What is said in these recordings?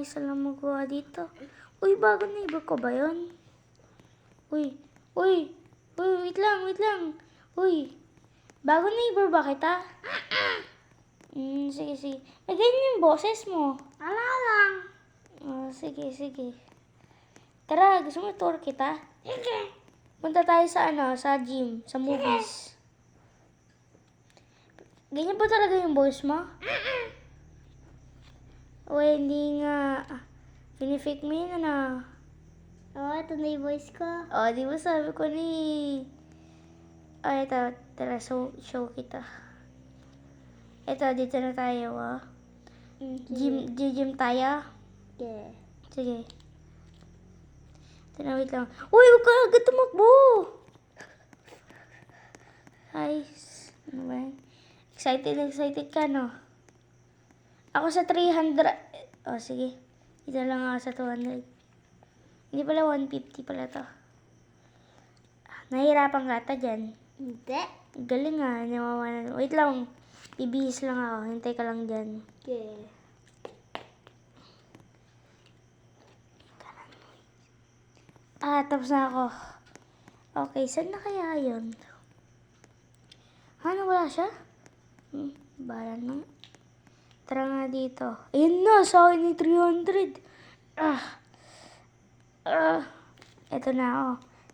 isa lang magawa dito. Uy, bago neighbor ko ba yun? Uy, uy, uy, wait lang, wait lang. Uy, bago neighbor ba kita? Sige, sige. Eh, ganyan yung boses mo. Wala lang. Sige, sige. Tara, gusto mo tour kita? Sige. Punta tayo sa sa gym, sa movies. Ganyan ba talaga yung voice mo? Uy, hindi nga. Pinifake mo yun, Ito na yung voice ko. Di ba sabi ko ni... Ay, ito. Tara, show kita. Ito, dito na tayo, Gym tayo. Okay. Sige. Ito na, wait lang. Uy, huwag ka agad tumakbo! Guys, ano ba yan? Excited ka, no? Ako sa 300. Sige. Dito lang ako sa 200. Hindi pala 150 pala to. Nahihirapan ka ata dyan. Hindi. Galing nawawalan. Wait lang. Bibihis lang ako. Hintay ka lang dyan. Okay. Tapos na ako. Okay, saan na kaya yun? Nawala siya? Bahala na. Tara nga dito. Ayun na, sa akin yung 300. Eto na ako.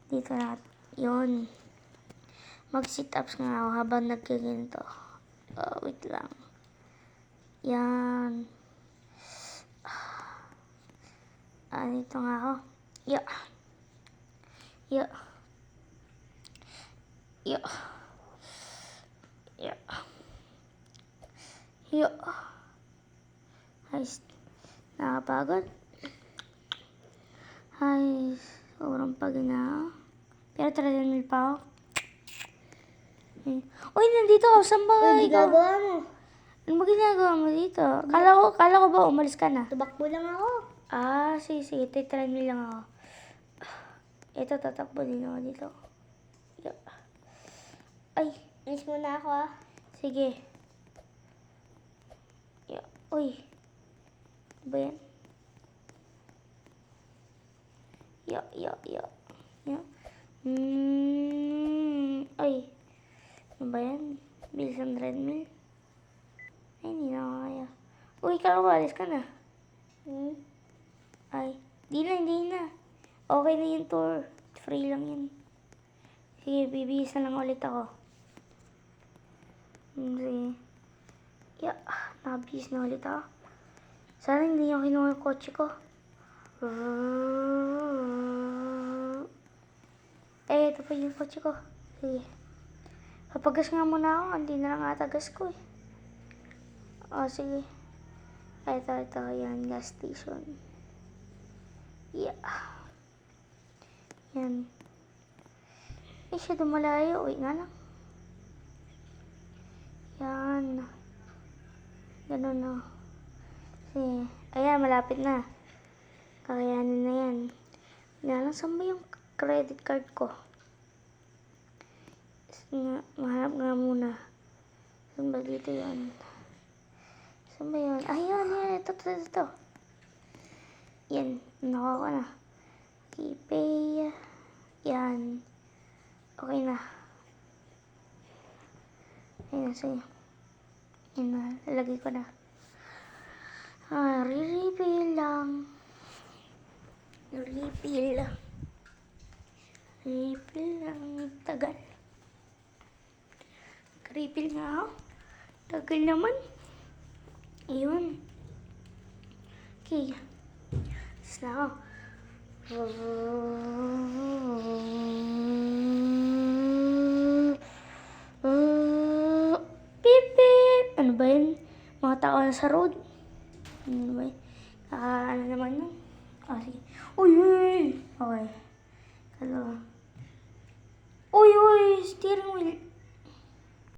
Dito na. Yun. Mag-sit-ups nga ako habang nagkikinto. Wait lang. Yan. Dito nga ako. Yeah. Yeah. Yeah. Yeah. Yeah. Ay, nakapagod. Ay, sobrang pagod na ako. Pero 300 pa ako. Uy, nandito ako. Saan ba Ano ikaw? ginagawa mo? Ano ba ginagawa mo dito? Kala ko ba umalis ka na? Tumakbo lang ako. Sige, sige. Titry mo lang ako. Ito, tatakbo din ako dito. Yeah. Ay. Alis muna ako Sige. Yeah. Uy. Ano ba yan? Yeah. Yeah. Ay. Ano ba yan? Bilis ang treadmill. Ay, hindi na ako kaya. Uy, kakawalis ka na. Ay, di na. Okay na yung tour. Free lang yun. Sige, bibihis na lang ulit ako. Sige. Yeah, nabihis na ulit ako. Sana hindi niyo kinuha yung kotse ko. Ito pa yung kotse ko. Sige. Papagas nga muna ako. Hindi na lang atagas ko sige. Ito. Yan, gas station. Yeah. Yan. Siya dumalayo. Uy nga lang. Yan. Ganun na. Sige. Ayan, malapit na. Kakayanin na yan. Nga lang, saan ba yung credit card ko? Mahanap nga muna. Saan ba dito yan? Saan ba yun? Ayan. Ito. Yan. Nakuha ko na. Okay, pay. Yan. Okay na. Ayan, sige. Yan na. Lalagay ko na. Re-refill lang. Refill lang. Tagal. Refill nga ako. Tagal naman. Ayun. Okay. Tapos na ako. Beep, beep. Ano ba yun? Mga tao na sa road. Ano ba yun? Ano naman yun? Sige. Uy! Okay. Uy! Steering wheel.